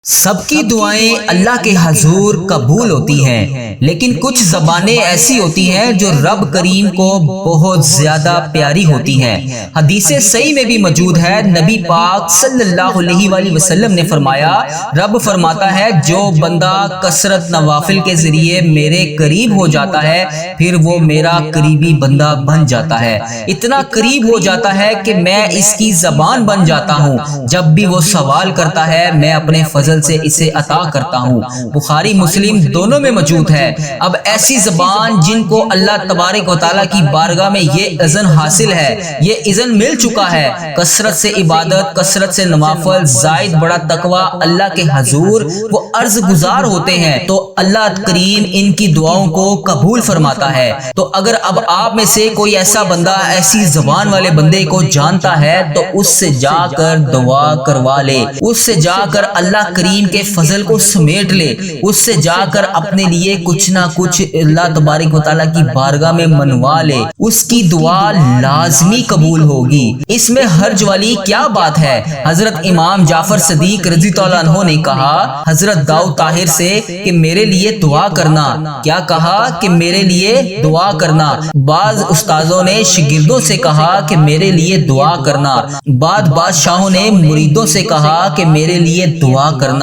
سب کی دعائیں اللہ کے حضور قبول ہوتی ہیں، لیکن کچھ زبانیں ایسی ہوتی ہیں جو رب کریم کو بہت زیادہ پیاری ہوتی ہیں۔ حدیث صحیح میں بھی موجود ہے، نبی پاک صلی اللہ علیہ وآلہ وسلم نے فرمایا، رب فرماتا ہے جو بندہ کثرت نوافل کے ذریعے میرے قریب ہو جاتا ہے پھر وہ میرا قریبی بندہ بن جاتا ہے، اتنا قریب ہو جاتا ہے کہ میں اس کی زبان بن جاتا ہوں، جب بھی وہ سوال کرتا ہے میں اپنے فضل سے اسے عطا کرتا ہوں۔ بخاری مسلم دونوں میں موجود ہے۔ اب ایسی زبان جن کو اللہ تبارک و تعالیٰ کی بارگاہ میں یہ اذن حاصل ہے، یہ اذن مل چکا ہے، کثرت سے عبادت، کثرت سے نوافل، زائد بڑا تقوی اللہ کے حضور وہ عرض گزار ہوتے ہیں تو اللہ کریم ان کی دعاؤں کو قبول فرماتا ہے۔ تو اگر اب آپ میں سے کوئی ایسا بندہ ایسی زبان والے بندے کو جانتا ہے تو اس سے جا کر دعا کروا لے، اس سے جا کر اللہ کریم کے فضل کو سمیٹ لے، اس سے جا کر اپنے لیے کچھ نہ کچھ اللہ تبارک و تعالیٰ کی بارگاہ میں منوا لے، اس کی دعا لازمی قبول ہوگی۔ اس میں حرج والی کیا بات ہے؟ حضرت امام جعفر صدیق رضی اللہ عنہ نے کہا حضرت داؤد طاہر سے کہ میرے لیے دعا کرنا، کیا کہا کہ میرے لیے دعا کرنا۔ بعض استاذوں نے شاگردوں سے کہا کہ میرے لیے دعا کرنا، بعض بادشاہوں نے مریدوں سے کہا کہ میرے لیے دعا کرنا،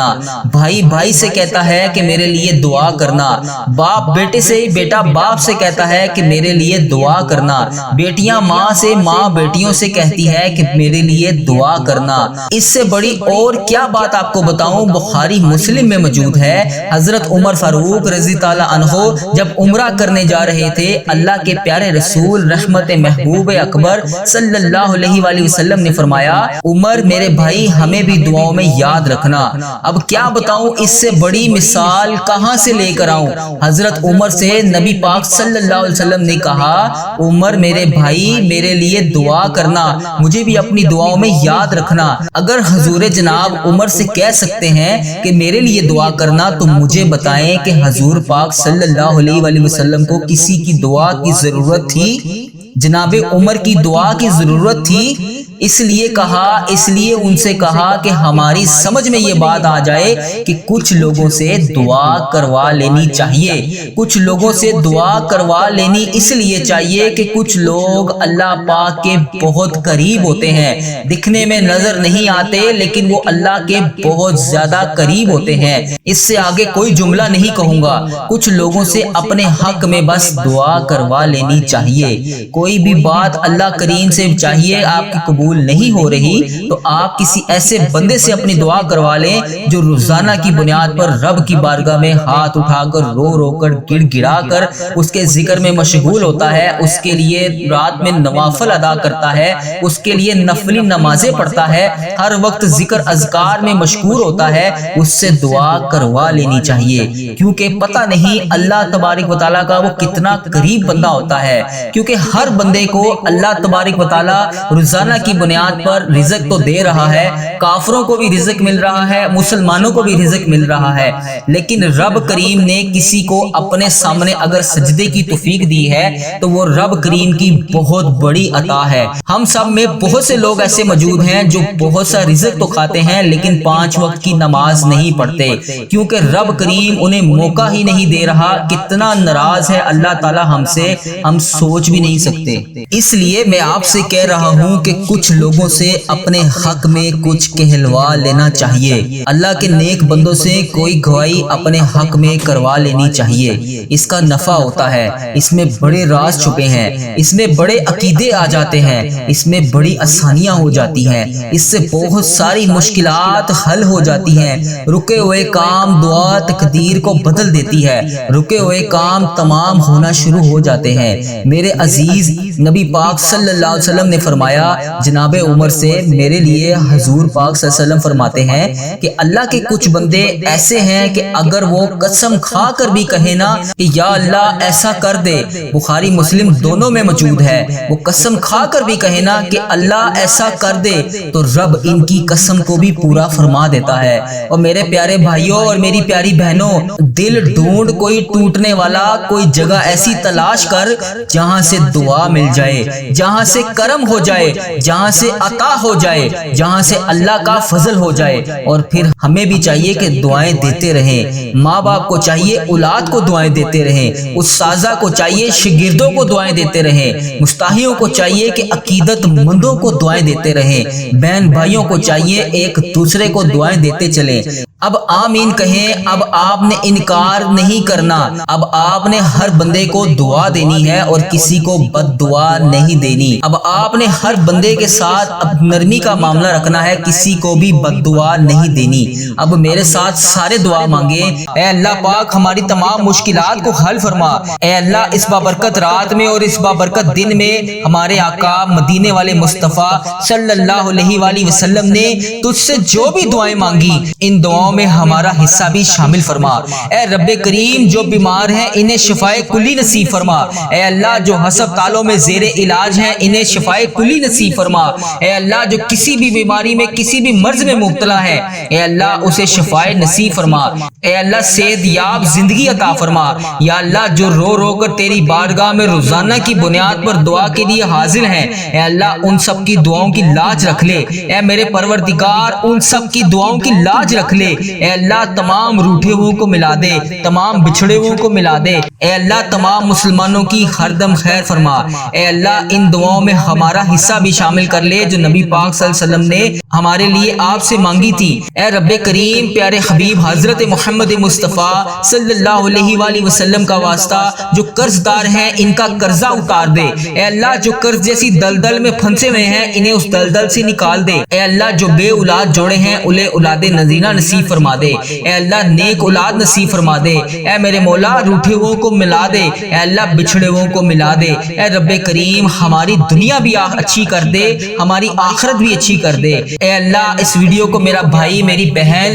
بھائی بھائی سے کہتا ہے کہ میرے لیے دعا کرنا، باپ بیٹے سے، بیٹا باپ سے کہتا ہے کہ میرے لیے دعا کرنا، بیٹیاں ماں سے، ماں بیٹیوں سے کہتی ہے کہ میرے لیے دعا کرنا۔ اس سے بڑی اور کیا بات آپ کو بتاؤں، بخاری مسلم میں موجود ہے، حضرت عمر فاروق رضی اللہ عنہ جب عمرہ کرنے جا رہے تھے، اللہ کے پیارے رسول رحمت محبوب اکبر صلی اللہ علیہ وآلہ وسلم نے فرمایا عمر میرے بھائی ہمیں بھی دعاؤں میں یاد رکھنا۔ اب کیا بتاؤں، اس سے بڑی مثال کہاں سے لے کر آؤں۔ حضرت عمر سے نبی پاک صلی اللہ علیہ وسلم نے کہا عمر میرے بھائی میرے لیے دعا کرنا، مجھے بھی اپنی دعاؤں میں یاد رکھنا۔ اگر حضور جناب عمر سے کہہ سکتے ہیں کہ میرے لیے دعا کرنا تو مجھے بتائیں کہ حضور پاک صلی اللہ علیہ وآلہ وسلم کو کسی کی دعا کی ضرورت تھی؟ جناب عمر کی دعا کی ضرورت تھی، اس لیے ان سے کہا کہ ہماری سمجھ میں یہ بات آ جائے کہ کچھ لوگوں سے دعا کروا لینی چاہیے، کچھ لوگوں سے دعا کروا لینی اس لیے چاہیے کہ کچھ لوگ اللہ پاک کے بہت قریب ہوتے ہیں، دکھنے میں نظر نہیں آتے لیکن وہ اللہ کے بہت زیادہ قریب ہوتے ہیں۔ اس سے آگے کوئی جملہ نہیں کہوں گا، کچھ لوگوں سے اپنے حق میں بس دعا کروا لینی چاہیے۔ کوئی بھی بات اللہ کریم سے چاہیے آپ کی قبول نہیں ہو رہی تو آپ کسی ایسے بندے سے اپنی دعا کروا لیں جو روزانہ کی بنیاد پر رب کی بارگاہ میں ہاتھ اٹھا کر رو رو کر گڑ گڑا کر اس کے ذکر میں مشغول ہوتا ہے، اس کے لیے رات میں نوافل ادا کرتا ہے، اس کے لیے نفلی نمازیں پڑھتا ہے، ہر وقت ذکر اذکار میں مشغول ہوتا ہے، اس سے دعا کروا لینی چاہیے، کیونکہ پتہ نہیں اللہ تبارک و تعالیٰ کا وہ کتنا قریب بندہ ہوتا ہے، کیونکہ ہر بندے کو اللہ تبارک و تعالیٰ روزانہ کی بنیاد پر رزق تو دے رہا ہے، کافروں کو بھی رزق مل رہا ہے، مسلمانوں کو بھی رزق مل رہا ہے، لیکن رب کریم نے کسی کو اپنے سامنے اگر سجدے کی توفیق دی ہے تو وہ رب کریم کی بہت بڑی عطا ہے۔ ہم سب میں بہت سے لوگ ایسے موجود ہیں جو بہت سا رزق تو کھاتے ہیں لیکن 5 وقت کی نماز نہیں پڑھتے، کیونکہ رب کریم انہیں موقع ہی نہیں دے رہا۔ کتنا ناراض ہے اللہ تعالی ہم سے، ہم سوچ بھی نہیں سکتے۔ اس لیے میں آپ سے کہہ رہا ہوں کہ کچھ لوگوں سے اپنے حق میں کچھ کہلوا لینا چاہیے، اللہ کے نیک بندوں سے کوئی گواہی اپنے حق میں کروا لینی چاہیے، اس کا نفع ہوتا ہے، اس میں بڑے راز چھپے ہیں، اس میں بڑے عقیدے آ جاتے ہیں، اس میں بڑی آسانیاں ہو جاتی ہیں، اس سے بہت ساری مشکلات حل ہو جاتی ہیں، رکے ہوئے کام دعا تقدیر کو بدل دیتی ہے، رکے ہوئے کام تمام ہونا شروع ہو جاتے ہیں۔ میرے عزیز نبی پاک صلی اللہ علیہ وسلم نے فرمایا جناب عمر سے میرے لیے حضور پاک صلی اللہ علیہ وسلم فرماتے ہیں کہ اللہ کے کچھ بندے ایسے ہیں کہ اگر وہ قسم کھا کر بھی کہیں نا کہ یا اللہ ایسا کر دے، بخاری مسلم دونوں میں موجود ہے، وہ قسم کھا کر بھی کہیں نا کہ اللہ ایسا کر دے تو رب ان کی قسم کو بھی پورا فرما دیتا ہے۔ اور میرے پیارے بھائیوں اور میری پیاری بہنوں، دل ڈھونڈ کوئی ٹوٹنے والا کوئی جگہ ایسی تلاش کر جہاں سے دعا مل جائے، جہاں سے کرم ہو جائے، جہاں جہاں سے عطا ہو جائے، جہاں سے اللہ کا فضل ہو جائے۔ اور پھر ہمیں بھی چاہیے کہ دعائیں دیتے رہیں، ماں باپ کو چاہیے اولاد کو دعائیں دیتے رہیں، اساتذہ کو چاہیے شاگردوں کو دعائیں دیتے رہیں، مستحیوں کو چاہیے کہ عقیدت مندوں کو دعائیں دیتے رہیں، بہن بھائیوں کو چاہیے ایک دوسرے کو دعائیں دیتے چلیں۔ اب آمین کہیں، اب آپ نے انکار نہیں کرنا، اب آپ نے ہر بندے کو دعا دینی ہے اور کسی کو بد دعا نہیں دینی۔ اب آپ نے ہر بندے کے ساتھ اب نرمی کا معاملہ رکھنا ہے، کسی کو بھی بد دعا نہیں دینی۔ اب میرے ساتھ سارے دعا مانگے۔ اے اللہ پاک ہماری تمام مشکلات کو حل فرما۔ اے اللہ اس بابرکت رات میں اور اس بابرکت دن میں ہمارے آقا مدینے والے مصطفیٰ صلی اللہ علیہ وآلہ وسلم نے تجھ سے جو بھی دعائیں مانگی، ان دعاؤں میں ہمارا حصہ بھی شامل فرما۔ اے رب کریم جو بیمار ہیں انہیں شفائے کلی نصیب فرما۔ اے اللہ جو ہسپتالوں میں زیر علاج ہیں انہیں شفائے کلی نصیب فرما۔ اے اللہ جو کسی بھی بیماری میں کسی بھی مرض میں مبتلا ہے، اے اللہ اسے شفائے نصیب فرما۔ اے اللہ صحت یاب زندگی عطا فرما۔ یا اللہ جو رو رو کر تیری بارگاہ میں روزانہ کی بنیاد پر دعا کے لیے حاضر ہیں، اے اللہ ان سب کی دعاؤں کی لاج رکھ لے۔ اے میرے پروردگار ان سب کی دعاؤں کی لاج رکھ لے۔ اے اللہ تمام روٹھے ہوئوں کو ملا دے، تمام بچھڑے ہوئوں کو ملا دے۔ اے اللہ تمام مسلمانوں کی ہر دم خیر فرما۔ اے اللہ ان دعاؤں میں ہمارا حصہ بھی شامل کر لے جو نبی پاک صلی اللہ علیہ وسلم نے ہمارے لیے آپ سے مانگی تھی۔ اے رب کریم پیارے حبیب حضرت محمد مصطفیٰ صلی اللہ علیہ وآلہ وسلم کا واسطہ جو قرض دار ہیں ان کا قرضہ اتار دے۔ اے اللہ جو قرض جیسی دلدل میں پھنسے ہوئے ہیں انہیں اس دلدل سے نکال دے۔ اے اللہ جو بے اولاد جوڑے ہیں انہیں اولاد نذیرہ نصیب فرما دے۔ اے اللہ نیک اولاد نصیب فرما دے۔ اے میرے مولا روٹھے ہوئوں کو ملا دے، اے اللہ بچھڑے ہوئوں کو ملا دے۔ اے رب کریم ہماری دنیا بھی اچھی کر دے، ہماری آخرت بھی اچھی کر دے۔ اے اللہ اس ویڈیو کو میرا بھائی میری بہن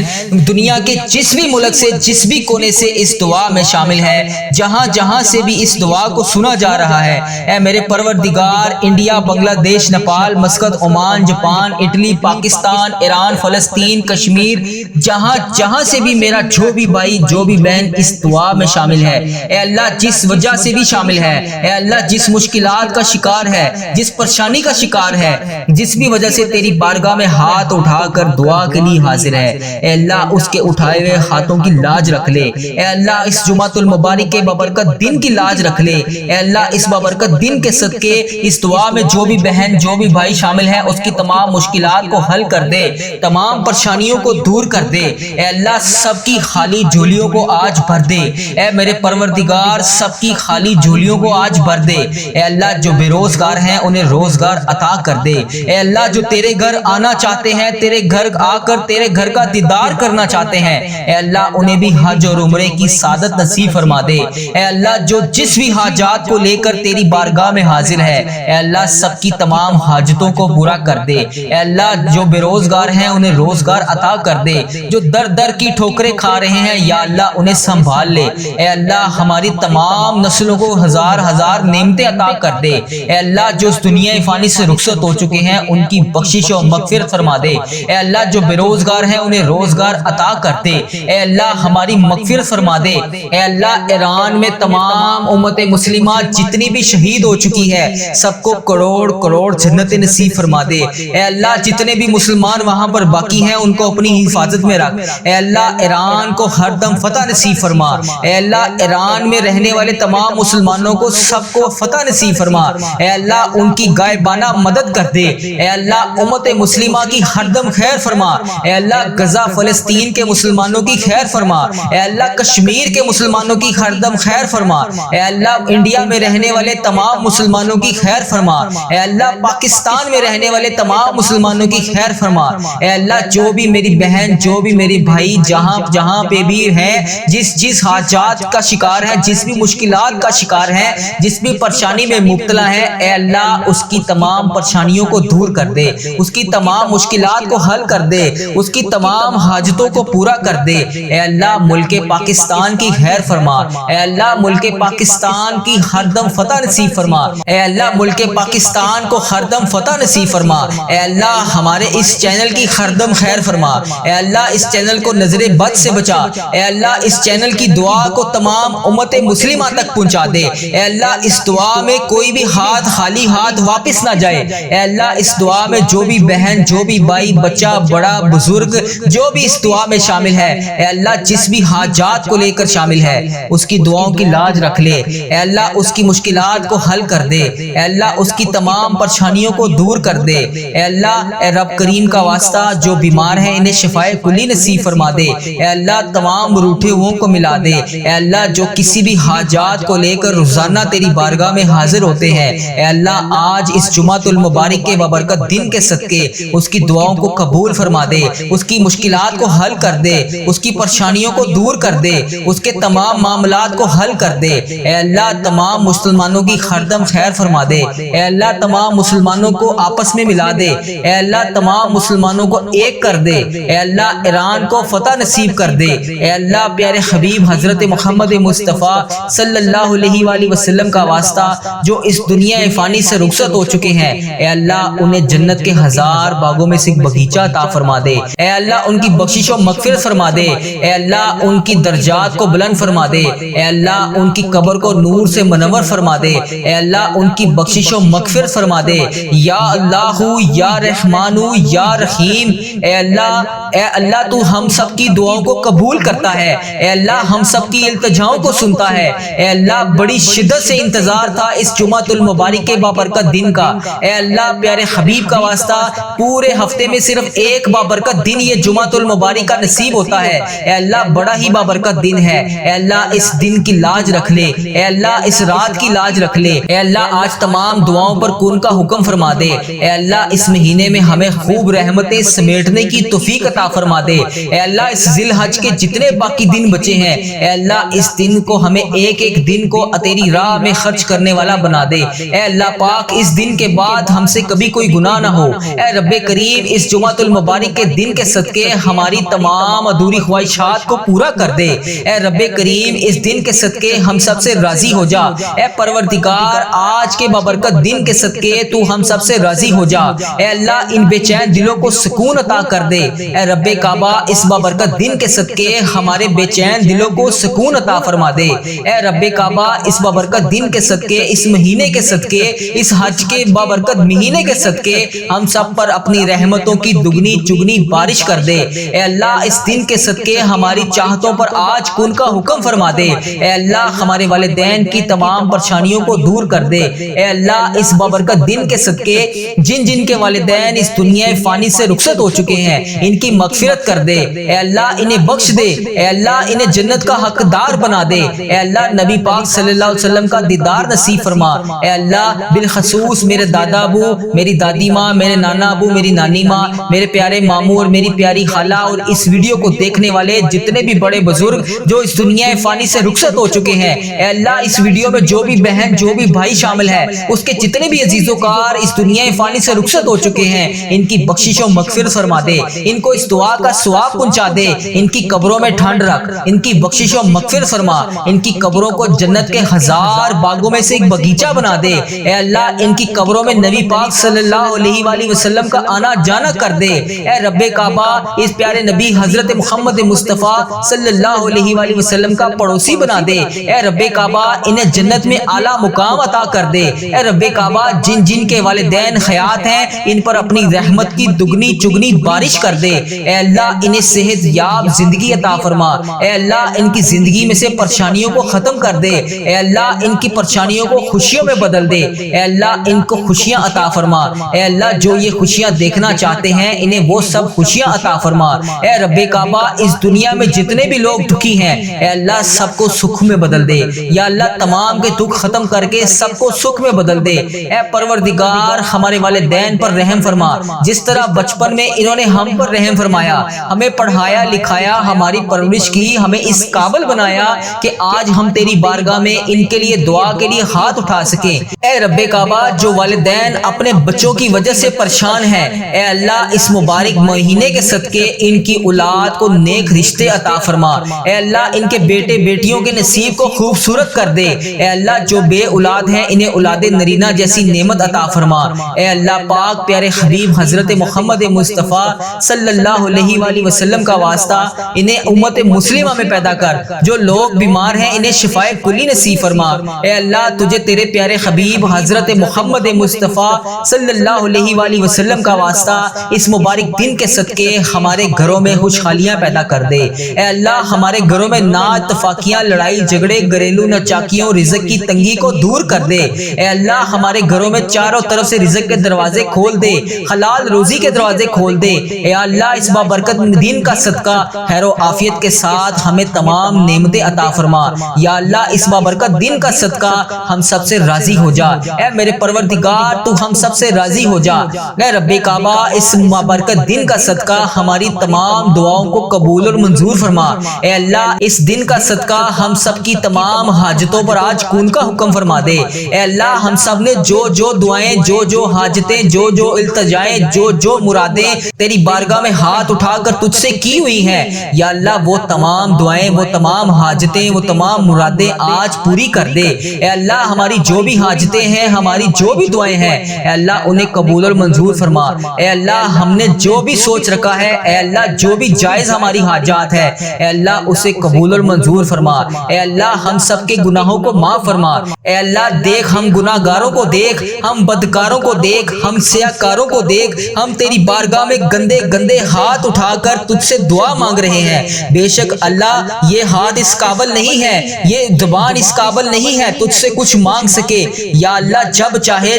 دنیا کے جس بھی ملک سے جس بھی کونے سے اس دعا میں شامل ہے، جہاں جہاں سے بھی اس دعا کو سنا جا رہا ہے، اے میرے پروردگار انڈیا، بنگلہ دیش، Nepal, Muscat, Oman, Japan, Italy, Pakistan, Iran, فلسطین، کشمیر، جہاں جہاں سے بھی میرا جو بھی بھائی جو بھی بہن اس دعا میں شامل ہے، اے اللہ جس وجہ سے بھی شامل ہے، اے اللہ جس مشکلات کا شکار ہے، جس پریشانی کا شکار ہے، جس بھی وجہ سے تیری بارگاہ میں ہاتھ اٹھا کر دعا کے لیے حاضر ہے، اے اللہ اس کے اٹھائے ہوئے ہاتھوں کی لاج رکھ لے۔ اے اللہ اس جمعۃ المبارک کے بابرکت دن کی لاج رکھ لے۔ اے اللہ اس بابرکت دن کے صدقے اس دعا میں جو بھی بہن جو بھی بھائی شامل ہے اس کی تمام مشکلات کو حل کر دے، تمام پریشانیوں کو دور کر دے۔ اے اللہ سب کی خالی جھولیوں کو آج بھر دے۔ اے میرے پروردگار سب کی خالی جھولیوں کو آج بھر دے۔ اے اللہ جو بے روزگار ہیں انہیں روزگار عطا کر دے۔ اے اللہ جو تیرے گھر آنا چاہتے ہیں، تیرے گھر آ کر تیرے گھر کا دیدار کرنا چاہتے ہیں، اے اللہ انہیں بھی حج اور عمرے کی سعادت نصیب فرما دے۔ اے اللہ جو جس بھی حاجات کو لے کر تیری بارگاہ میں حاضر ہے، اے اللہ سب کی تمام حاجتوں کو پورا کر دے۔ اے اللہ جو بے روزگار ہیں انہیں روزگار عطا کر دے، جو در در کی ٹھوکریں کھا رہے ہیں یا اللہ انہیں سنبھال لے۔ اے اللہ ہماری تمام نسلوں کو ہزار ہزار نعمتیں عطا کر دے۔ اے اللہ جو اس دنیا فانی سے رخصت ہو چکے ہیں ان کی بخشش و مغفرت فرما دے۔ اے اللہ جو بے روزگار ہیں انہیں روزگار عطا کر دے۔ اے اللہ ہماری مغفرت فرما دے۔ اے اللہ ایران میں تمام امت مسلمہ جتنی بھی شہید ہو چکی ہے سب کو کروڑ کروڑ جنت نصیب فرما دے۔ اے اللہ جتنے بھی مسلمان وہاں پر باقی ہیں ان کو اپنی حفاظت میں رکھ۔ اے اللہ ایران کو ہر دم فتح نصیب فرما۔ اے اللہ ایران میں رہنے والے تمام مسلمانوں کو سب کو فتح نصیب فرما۔ اے اللہ ان کی غائبانہ مدد کر دے۔ اے اللہ امت مسلمہ کی ہر دم خیر فرما۔ اے اللہ غزہ فلسطین کے مسلمانوں کی خیر فرما۔ اے اللہ کشمیر کے مسلمانوں کی ہر دم خیر فرما۔ اے اللہ انڈیا میں رہنے والے تمام مسلمانوں کی خیر فرما۔ اے اللہ پاکستان میں رہنے والے تمام مسلمانوں کی خیر فرما۔ اے اللہ جو بھی میری بہن جو بھی میری بھائی جہاں جہاں پہ بھی ہیں، جس حاجات کا شکار ہے، جس بھی مشکلات کا شکار ہے، جس بھی پریشانی میں مبتلا ہے، اے اللہ اس کی تمام پریشانیوں کو دور کر دے، اس کی تمام مشکلات کو حل کر دے، اس کی تمام حاجتوں کو پورا کر دے۔ اے اللہ ملک پاکستان کی خیر فرما۔ اے اللہ ملک پاکستان کی ہر دم فتح نصیب فرما۔ اے اللہ ملک پاکستان کو ہر دم فتح نصیب فرما۔ اے اللہ ہمارے اس چینل کی ہر دم خیر فرما۔ اے اللہ اس اس چینل کو نظر بد سے بچا، اے اللہ اس چینل کی دعا کو تمام امت مسلمہ تک پہنچا دے، اے اللہ اس دعا میں کوئی بھی خالی ہاتھ واپس نہ جائے، اے اللہ اس دعا میں جو بھی بہن، جو بھی بھائی، بچہ، بڑا، بزرگ، جو بھی اس دعا میں شامل ہے، اے اللہ جس بھی حاجات کو لے کر شامل ہے اس کی دعاؤں کی لاج رکھ لے، اے اللہ اس کی مشکلات کو حل کر دے، اے اللہ اس کی تمام پریشانیوں کو دور کر دے، اے اللہ اے رب کریم کا واسطہ جو بیمار ہیں انہیں شفائے کلی نصیب فرما دے، اے اللہ تمام روٹھے ہوئوں کو ملا دے، اے اللہ جو کسی بھی حاجات کو لے کر روزانہ تیری بارگاہ میں حاضر ہوتے ہیں، اے اللہ آج اس جمعۃ المبارک کے بابرکت دن کے صدقے اس کی دعاؤں کو قبول فرما دے، اس کی مشکلات کو حل کر دے، اس کی پریشانیوں کو دور کر دے، اس کے تمام معاملات کو حل کر دے، اے اللہ تمام مسلمانوں کی خردم خیر فرما دے، اے اللہ تمام مسلمانوں کو آپس میں ملا دے، اے اللہ تمام مسلمانوں کو ایک کر دے، اے اللہ ایران کو فتح نصیب کر دے، اے اللہ پیارے حبیب حضرت محمد مصطفیٰ صلی اللہ علیہ وآلہ وسلم کا واسطہ جو اس دنیا فانی سے رخصت ہو چکے ہیں، اے اللہ انہیں جنت کے ہزار باغوں میں سے ایک باغیچہ عطا فرما دے، اے اللہ ان کی بخشش و مغفرت فرما دے، اے اللہ ان کی درجات کو بلند فرما دے، اے اللہ ان کی قبر کو نور سے منور فرما دے، اے اللہ ان کی بخشش و مغفرت فرما دے، یا اللہ یا رحمان یا رحیم، اے اللہ تو ہم سب کی دعاؤں کو قبول کرتا ہے، اے اللہ ہم سب کی التجاؤں کو سنتا ہے، اے اللہ بڑی شدت سے انتظار تھا اس جمعۃ المبارک کے بابرکت دن کا، اے اللہ پیارے حبیب کا واسطہ پورے ہفتے میں صرف ایک بابرکت دن یہ جمعۃ المبارک کا نصیب ہوتا ہے، اے اللہ بڑا ہی بابرکت دن ہے، اے اللہ اس دن کی لاج رکھ لے، اے اللہ اس رات کی لاج رکھ لے، اے اللہ آج تمام دعاؤں پر کن کا حکم فرما دے، اے اللہ اس مہینے میں ہمیں خوب رحمتیں سمیٹنے کی توفیق عطا فرما دے، اے اللہ اس ذی الحج کے جتنے باقی دن بچے ہیں، اے اللہ اس دن کو ہمیں ایک ایک دن کو تیری راہ میں خرچ کرنے والا بنا دے، اے اللہ پاک اس دن کے بعد ہم سے کبھی کوئی گناہ نہ ہو، اے رب کریم اس جمعۃ المبارک کے دن کے صدقے ہماری تمام ادھوری خواہشات کو پورا کر دے، اے رب کریم اس دن کے صدقے ہم سب سے راضی ہو جا، اے پروردگار آج کے بابرکت دن کے صدقے تو ہم سب سے راضی ہو جا، اے اللہ ان بے چین دلوں کو سکون عطا کر دے، اے رب کعبہ اس بابرکت دن کے صدقے ہمارے بے چین دلوں کو سکون عطا فرما دے، اے رب کعبہ اس بابرکت دن کے صدقے اس مہینے کے صدقے اس حج کے بابرکت مہینے کے صدقے ہم سب پر اپنی رحمتوں کی دگنی چگنی بارش کر دے، اے اللہ اس دن کے صدقے ہماری چاہتوں پر آج کن کا حکم فرما دے، اے اللہ ہمارے والدین کی تمام پریشانیوں کو دور کر دے، اے اللہ اس بابرکت دن کے صدقے جن جن کے والدین اس دنیا فانی سے رخصت ہو چکے ہیں ان کی مغفرت کر دے، اے اللہ انہیں بخش دے، اے اللہ انہیں جنت کا حقدار بنا دے، اے اللہ نبی پاک صلی اللہ علیہ وسلم کا دیدار نصیب فرما، اے اللہ بالخصوص میرے دادا ابو، میری دادی ماں، میرے نانا ابو، میری نانی ماں، میرے پیارے ماموں اور میری پیاری خالہ اور اس ویڈیو کو دیکھنے والے جتنے بھی بڑے بزرگ جو اس دنیا فانی سے رخصت ہو چکے ہیں، اے اللہ اس ویڈیو میں جو بھی بہن جو بھی بھائی شامل ہے اس کے جتنے بھی عزیز و کار اس دنیا فانی سے رخصت ہو چکے ہیں ان کی بخشش و مغفرت فرما دے، ان کو اس دعا کا ثواب پہنچا دے، ان کی قبروں میں ٹھنڈ رکھ، ان کی بخشش و مغفرت فرما، ان کی قبروں کو جنت کے ہزار باغوں میں سے ایک باغیچہ بنا دے، اے اللہ ان کی قبروں میں نبی پاک صلی اللہ علیہ وآلہ وسلم کا آنا جانا کر دے، اے رب کعبہ اس پیارے نبی حضرت محمد مصطفیٰ صلی اللہ علیہ وآلہ وسلم کا پڑوسی بنا دے، اے رب کعبہ انہیں جنت میں اعلیٰ مقام عطا کر دے، اے رب کعبہ جن جن کے والدین حیات ہیں ان پر اپنی رحمت کی دگنی چگنی بارش کر دے، اے اللہ انہیں صحت یاب زندگی عطا فرما، اے اللہ ان کی زندگی میں سے پریشانیوں کو ختم کر دے، اے اللہ ان کی پریشانیوں کو خوشیوں میں بدل دے، اے اللہ ان کو خوشیاں عطا فرما، اے اللہ جو یہ خوشیاں دیکھنا چاہتے ہیں انہیں وہ سب خوشیاں عطا فرما، اے رب کعبہ اس دنیا میں جتنے بھی لوگ دکھی ہیں اے اللہ سب کو سکھ میں بدل دے، یا اللہ تمام کے دکھ ختم کر کے سب کو سکھ میں بدل دے، اے پروردگار ہمارے والدین پر رحم فرما، جس طرح بچپن میں انہوں نے ہم پر رحم فرمایا، ہمیں پڑھایا لکھایا، ہماری پرورش کی، ہمیں اس قابل بنایا کہ آج ہم تیری بارگاہ میں ان کے لیے دعا کے لیے ہاتھ اٹھا سکیں، اے رب کعبہ جو والدین اپنے بچوں کی وجہ سے پریشان ہیں اے اللہ اس مبارک مہینے کے صدقے ان کی اولاد کو نیک رشتے عطا فرما، اے اللہ ان کے بیٹے بیٹیوں کے نصیب کو خوبصورت کر دے، اے اللہ جو بے اولاد ہیں انہیں اولاد نرینہ جیسی نعمت عطا فرما، اے اللہ پاک پیارے حبیب حضرت محمد مصطفیٰ صلی اللہ علیہ وآلہ وآلہ وسلم کا واسطہ انہیں امت مسلمہ میں پیدا کر، جو لوگ بیمار ہیں انہیں شفائے کلی نصیب فرما۔ اے اللہ تجھے تیرے پیارے حبیب حضرت محمد مصطفیٰ صلی اللہ علیہ وآلہ وسلم کا واسطہ اس مبارک دن کے صدقے ہمارے گھروں میں خوشحالیاں پیدا کر دے۔ اے اللہ ہمارے گھروں میں نا اتفاقیاں، لڑائی جھگڑے، گھریلو ناچاکیوں، رزق کی تنگی کو دور کر دے۔ اے اللہ ہمارے گھروں میں چاروں طرف سے رزق کے دروازے کھول دے، حلال روزی کے دروازے کھول دے۔ اے اللہ اس بابرکت دن کا صدقہ خیر و عافیت کے ساتھ ہمیں تمام نعمتیں عطا فرما۔ یا اللہ اس بابرکت دن کا صدقہ ہم سب سے راضی ہو جا۔ اے میرے پروردگار تو ہم سب سے راضی ہو جا۔ اے رب کعبہ اس بابرکت دن کا صدقہ ہماری تمام دعاؤں کو قبول اور منظور فرما۔ اے اللہ اس دن کا صدقہ ہم سب کی تمام حاجتوں پر آج کون کا حکم فرما دے۔ اے اللہ ہم سب نے جو دعائیں، جو حاجتیں، جو التجائیں، جو مرادیں تیری بارگاہ میں ہاتھ اٹھا کر تجھ سے کی ہوئی ہیں، یا اللہ وہ تمام دعائیں، وہ تمام حاجتیں، وہ تمام مرادیں آج پوری کر دے۔ اے اللہ ہماری جو بھی حاجتیں ہیں، ہماری جو بھی دعائیں ہیں، اے اللہ انہیں قبول اور منظور فرما۔ اے اللہ ہم نے جو بھی سوچ رکھا ہے، اے اللہ جو بھی جائز ہماری حاجات ہے، اے اللہ اسے قبول اور منظور فرما۔ اے اللہ ہم سب کے گناہوں کو معاف فرما۔ اے اللہ دیکھ ہم گناہ گاروں کو دیکھ، ہم بدکاروں کو دیکھ، ہم سیاکاروں کو دیکھ، ہم تیری بارگاہ میں گندے گندے ہاتھ اٹھا کر تجھ سے دعا مانگ رہے ہیں۔ بے شک اللہ یہ ہاتھ اس قابل نہیں ہے، یہ زبان اس قابل نہیں ہے تجھ سے کچھ مانگ سکے۔ یا اللہ جب چاہے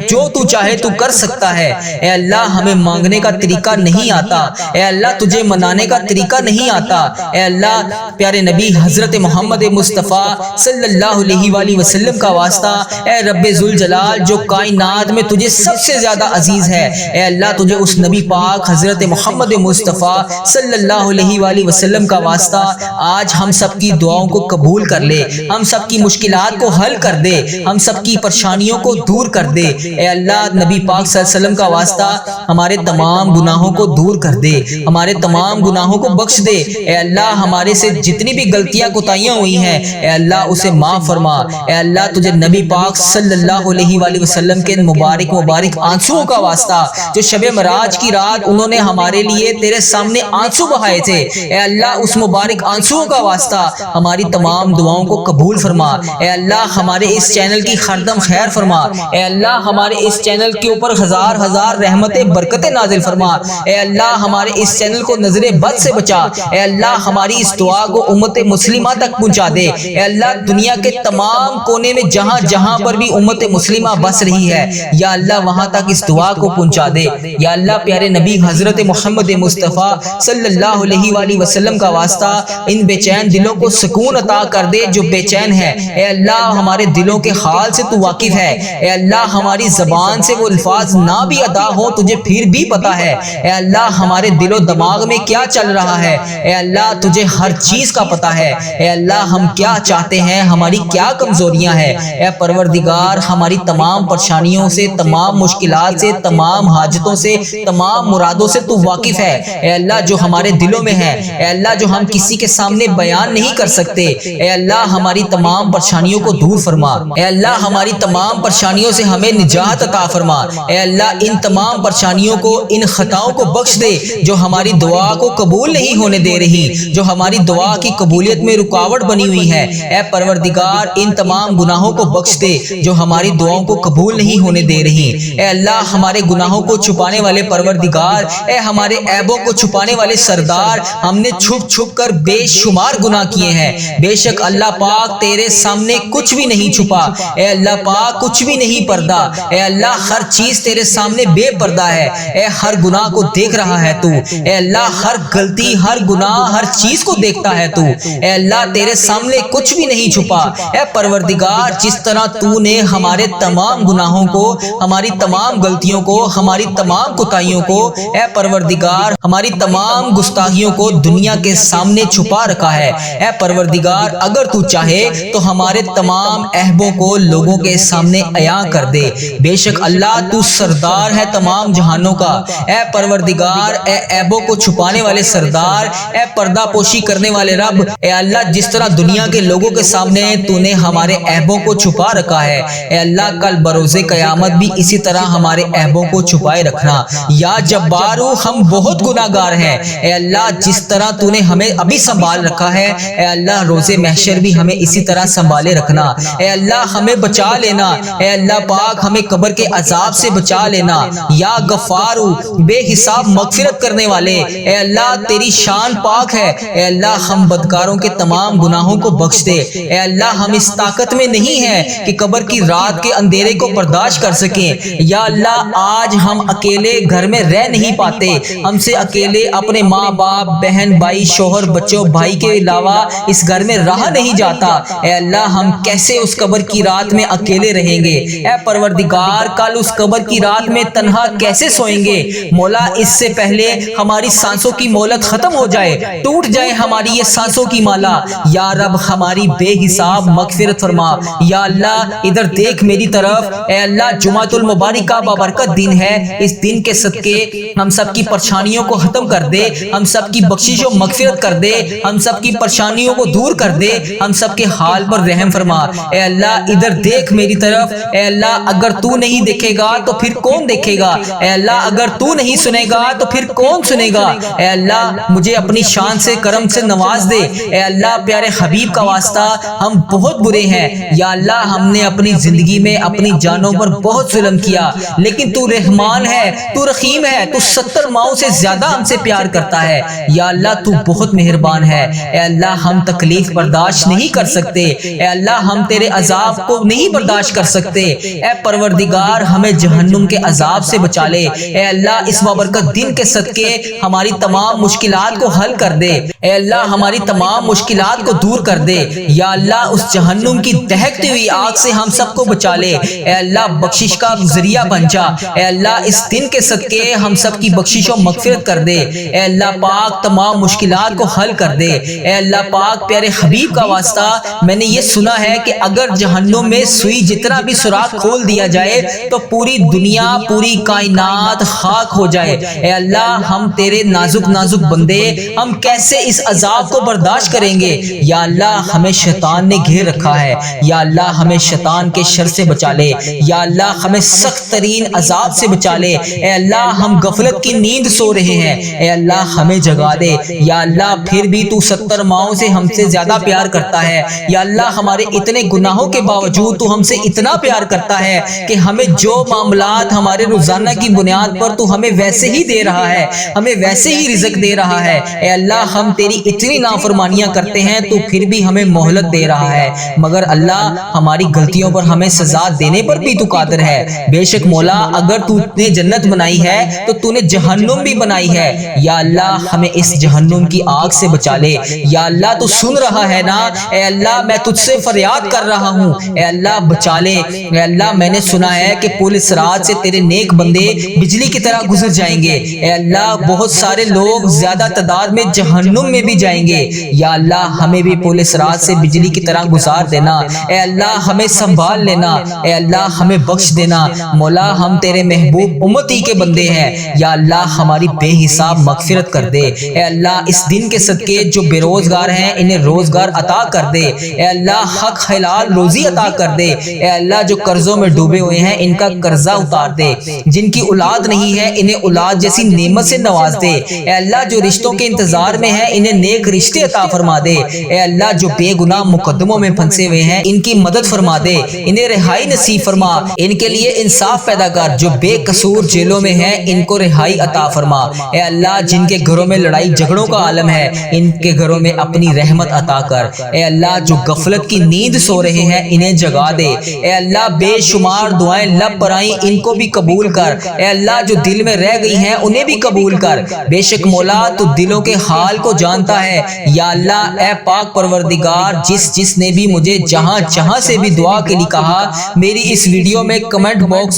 جو تو چاہے تو کر سکتا ہے۔ اے اللہ ہمیں مانگنے کا طریقہ نہیں آتا، اے اللہ تجھے منانے کا طریقہ نہیں آتا۔ اے اللہ پیارے نبی حضرت محمد مصطفیٰ صلی اللہ علیہ وآلہ وسلم کا واسطہ، اے رب ذوالجلال جو کائنات میں تجھے سب سے زیادہ عزیز ہے، اے اللہ تجھے اس نبی پاک حضرت محمد مصطفیٰ صلی اللہ علیہ وآلہ وسلم کا واسطہ آج ہم سب کی دعاؤں کو قبول کر لے، ہم سب کی مشکلات کو حل کر دے، ہم سب کی پریشانیوں کو دور کر دے۔ اے اللہ نبی پاک صلی اللہ علیہ وسلم کا واسطہ ہمارے تمام گناہوں کو دور کر دے، ہمارے تمام گناہوں کو بخش دے۔ اے اللہ ہمارے سے جتنی بھی غلطیاں کوتاہیاں ہوئی ہیں، اے اللہ اسے معاف فرما۔ اے اللہ تجھے نبی پاک صلی اللہ علیہ وآلہ وسلم کے مبارک آنسوؤں کا واسطہ جو شب معراج کی رات انہوں نے ہمارے لیے تیرے سامنے آنسو بہائے تھے، اے اللہ اس مبارک آنسوؤں کا واسطہ ہماری تمام دعاؤں کو قبول فرما۔ اے اللہ ہمارے اس چینل کی خردم خیر فرما۔ اے اللہ ہمارے اس چینل کے اوپر ہزار ہزار رحمتیں برکتیں نازل فرما۔ اے اللہ ہمارے اس چینل کو نظر بد سے بچا۔ اے اللہ ہماری اس دعا کو امت مسلمہ تک پہنچا دے۔ اے اللہ دنیا کے تمام کونے میں جہاں جہاں پر بھی امت مسلمہ بس رہی ہے، یا اللہ وہاں تک اس دعا کو پہنچا دے۔ یا اللہ پیارے نبی حضرت محمد مصطفیٰ صلی اللہ علیہ وآلہ وسلم کا واسطہ ان بے چین دلوں کو سکون عطا کر دے جو بے چین ہے۔ اے اللہ ہمارے دلوں کے حال سے تو واقف ہے، اے اللہ ہماری زبان سے وہ الفاظ نہ بھی ادا ہو تجھے پھر بھی پتا ہے۔ اے اللہ ہمارے دل و دماغ میں کیا چل رہا ہے، اے اللہ تجھے ہر چیز کا پتا ہے۔ اے اللہ ہم کیا چاہتے ہیں، ہماری کیا کمزوریاں ہیں، اے پروردگار ہماری تمام پریشانیوں سے، تمام مشکلات سے، تمام حاجتوں سے، تمام مرادوں سے تو واقف ہے۔ اے اللہ جو ہمارے دلوں میں ہے، اے اللہ جو ہم کسی کے سامنے بیان نہیں کر سکتے، اے اللہ ہماری تمام پریشانیوں کو دور فرما۔ اے اللہ ہماری تمام پریشانیوں سے ہمیں نجات عطا فرما۔ اے اللہ ان تمام پریشانیوں کو، ان خطاؤں کو بخش دے جو ہماری دعا کو قبول نہیں ہونے دے رہی، جو ہماری دعا کی قبولیت میں رکاوٹ بنی ہوئی ہے۔ اے پروردگار ان تمام گناہوں کو بخش دے جو ہماری دعاؤں کو قبول نہیں ہونے دے رہی۔ اے اللہ ہمارے گناہوں کو چھپانے والے پروردگار، اے ہمارے عیبوں کو چھپانے والے سردار، ہم نے چھپ چھپ کر بے شمار گناہ کیے ہیں۔ بے شک اللہ پاک تیرے سامنے کچھ بھی نہیں چھپا، اے اللہ پاک کچھ بھی نہیں پردہ، اے اللہ ہر چیز تیرے سامنے بے پردہ ہے۔ اے ہر گناہ کو دیکھ رہا ہے تو، اے اللہ ہر غلطی، ہر گناہ، ہر چیز کو دیکھتا ہے تو، اے اللہ تیرے سامنے کچھ بھی نہیں چھپا۔ اے پروردگار جس طرح تو نے ہمارے تمام گناہوں کو، ہماری تمام غلطیوں کو، ہماری تمام کوتاہیوں کو، اے پروردگار ہماری تمام گستاخیوں کو دنیا کے سامنے چھپا رکھا ہے۔ اے پروردگار اگر تو چاہے تو ہمارے تمام عیبوں کو لوگوں کے سامنے عیاں کر دے۔ بے شک اللہ تو سردار ہے تمام جہانوں کا۔ اے پروردگار اے عیبوں کو چھپانے والے سردار، اے پردہ پوشی کرنے والے رب، اے اللہ جس طرح دنیا کے لوگوں کے سامنے تو نے ہمارے عیبوں کو چھپا رکھا ہے، اے اللہ کل بروز قیامت بھی اسی طرح ہمارے عیبوں کو چھپائے رکھنا۔ یا جبارو ہم بہت بہت گناہگار ہیں۔ اے اللہ جس طرح تو نے ہمیں ابھی سنبھال رکھا ہے، اے اللہ روز محشر بھی ہمیں اسی طرح سنبھالے رکھنا۔ اے اللہ ہمیں بچا لینا، اے اللہ پاک ہمیں قبر کے عذاب سے بچا لینا۔ یا غفار بے حساب مغفرت کرنے والے، اے اللہ تیری شان پاک ہے، اے اللہ ہم بدکاروں کے تمام گناہوں کو بخش دے۔ اے اللہ ہم اس طاقت میں نہیں ہیں کہ قبر کی رات کے اندھیرے کو برداشت کر سکیں۔ یا اللہ آج ہم اکیلے گھر میں رہ نہیں پاتے، ہم سے اکیلے اپنے ماں باپ بہن بھائی شوہر بچوں بھائی کے علاوہ اس گھر میں رہا نہیں جاتا۔ اے اللہ ہم کیسے اس قبر کی رات میں اکیلے رہیں گے؟ اے پروردگار کل اس قبر کی رات میں تنہا کیسے سوئیں گے؟ مولا اس سے پہلے ہماری سانسوں کی مہلت ختم ہو جائے، ٹوٹ جائے ہماری یہ سانسوں کی مالا۔ یا رب ہماری بے حساب مغفرت فرما۔ یا اللہ ادھر دیکھ میری طرف، اے اللہ جمعۃ المبارک کا بابرکت دن ہے، اس دن کے صدقے ہم سب کی پریشانیوں کو ختم کر دے، ہم سب کی بخشش و مغفرت کر دے، ہم سب کی پریشانیوں کو دور کر دے، ہم سب کے حال پر رحم فرما۔ اے اللہ ادھر دیکھ میری طرف، اے اللہ اگر تو نہیں دیکھے گا تو پھر کون دیکھے گا؟ اے اللہ اگر تو نہیں سنے گا تو پھر کون سنے گا؟ اے اللہ مجھے اپنی شان سے کرم سے نواز دے۔ اے اللہ پیارے حبیب کا واسطہ ہم بہت برے ہیں، یا اللہ ہم نے اپنی زندگی میں اپنی جانوں پر بہت ظلم کیا، لیکن تو رحمان ہے، تو رحیم ہے، تو 70 ماؤں سے زیادہ ہم سے پیار کرتا ہے۔ یا اللہ تو بہت مہربان ہے۔ اے اللہ ہم تکلیف برداشت نہیں کر سکتے، اے اللہ ہم تیرے عذاب کو نہیں برداشت کر سکتے۔ اے پروردگار ہمیں جہنم کے عذاب سے بچا لے۔ اے اللہ اس بابرکت دن کے صدقے ہماری تمام مشکلات کو حل کر دے، اے اللہ ہماری تمام مشکلات کو دور کر دے۔ یا اللہ اس جہنم کی دہکتی ہوئی آگ سے ہم سب کو بچا لے، اے اللہ بخشش کا ذریعہ بن جا۔ اے اللہ اس دن کے صدقے ہم سب کی بخشش و مغفرت کر دے، اے اللہ پاک تمام مشکلات کو حل کر دے۔ اے اللہ پاک پیارے حبیب کا واسطہ میں نے یہ سنا ہے کہ اگر جہنم میں سوئی جتنا بھی سوراخ کھول دیا جائے تو پوری دنیا پوری کائنات خاک ہو جائے۔ اے اللہ ہم تیرے نازک نازک بندے، ہم کیسے اس عذاب کو برداشت کریں گے؟ یا اللہ ہمیں شیطان نے گھیر رکھا ہے، یا اللہ ہمیں شیطان کے شر سے بچا لے، یا اللہ ہمیں سخت ترین عذاب سے بچا لے۔ اے اللہ ہم غفلت کی نیند سو رہے ہیں، اے اللہ ہمیں جگا دے۔ یا اللہ پھر بھی تو 70 ماؤں سے ہم سے زیادہ پیار کرتا ہے، یا اللہ ہمارے اتنے گناہوں کے باوجود تو ہم سے اتنا پیار کرتا ہے کہ ہمیں جو معاملات ہمارے روزانہ کی بنیاد پر تو ہمیں ویسے ہی دے رہا ہے، ہمیں ویسے ہی رزق دے رہا ہے۔ اے اللہ ہم تیری اتنی نافرمانیاں کرتے ہیں تو پھر بھی ہمیں مہلت دے رہا ہے، مگر اللہ ہماری غلطیوں پر ہمیں سزا دینے پر بھی تو قادر ہے۔ بے شک مولا اگر تو نے جنت بنائی ہے تو تو نے جہنم بھی بنائی ہے، یا اللہ ہمیں اس جہنم کی آگ سے بچا لے۔ یا اللہ تو سن رہا ہے نا؟ اے اللہ میں تجھ سے فریاد کر رہا ہوں، اے اللہ بچا لے۔ اے اللہ میں نے سنا ہے کہ پولیس رات سے تیرے نیک بندے بجلی کی طرح گزر جائیں گے، اے اللہ بہت سارے لوگ زیادہ تعداد میں جہنم میں بھی جائیں گے۔ یا اللہ ہمیں بھی پولیس رات سے بجلی کی طرح گزار دینا، اے اللہ ہمیں سنبھال لینا، اے اللہ ہمیں بخش دینا۔ مولا ہم تیرے محبوب امتی کے بندے ہیں، یا اللہ ہماری بے حساب مغفرت کر دے۔ اے اللہ اس دن کے صدقے جو بے روزگار ہیں انہیں روزگار عطا کر دے، اے اللہ حق حلال روزی عطا کر دے۔ اے اللہ جو قرضوں میں ڈوبے ہوئے ہیں ان کا قرضہ اتار دے، جن کی اولاد نہیں ہے انہیں اولاد جیسی نعمت سے نواز دے۔ اے اللہ جو رشتوں کے انتظار میں ہیں انہیں نیک رشتے عطا فرما دے۔ اے اللہ جو بے گناہ مقدموں میں پھنسے ہوئے ہیں ان کی مدد فرما دے، انہیں رہائی نصیب فرما۔ ان کے لیے انصاف پیدا کر، جو بے قصور جیلوں میں ہیں ان کو رہائی عطا فرما۔ اے اللہ جن کے گھروں میں لڑائی جھگڑوں کا عالم ہے ان کے گھروں میں اپنی رحمت عطا کر۔ اے اللہ جو غفلت کی نیند سو رہے ہیں انہیں جگا دے۔ اے اللہ بے شمار دعائیں لب پر آئیں ان کو بھی قبول کر۔ اے اللہ جو دل میں رہ گئی ہیں انہیں بھی قبول کر۔ بے شک مولا تو دلوں کے حال کو جانتا ہے۔ یا اللہ اے پاک پروردگار جس نے بھی مجھے جہاں سے بھی دعا کے لیے کہا، میری اس ویڈیو میں کمنٹ باکس میں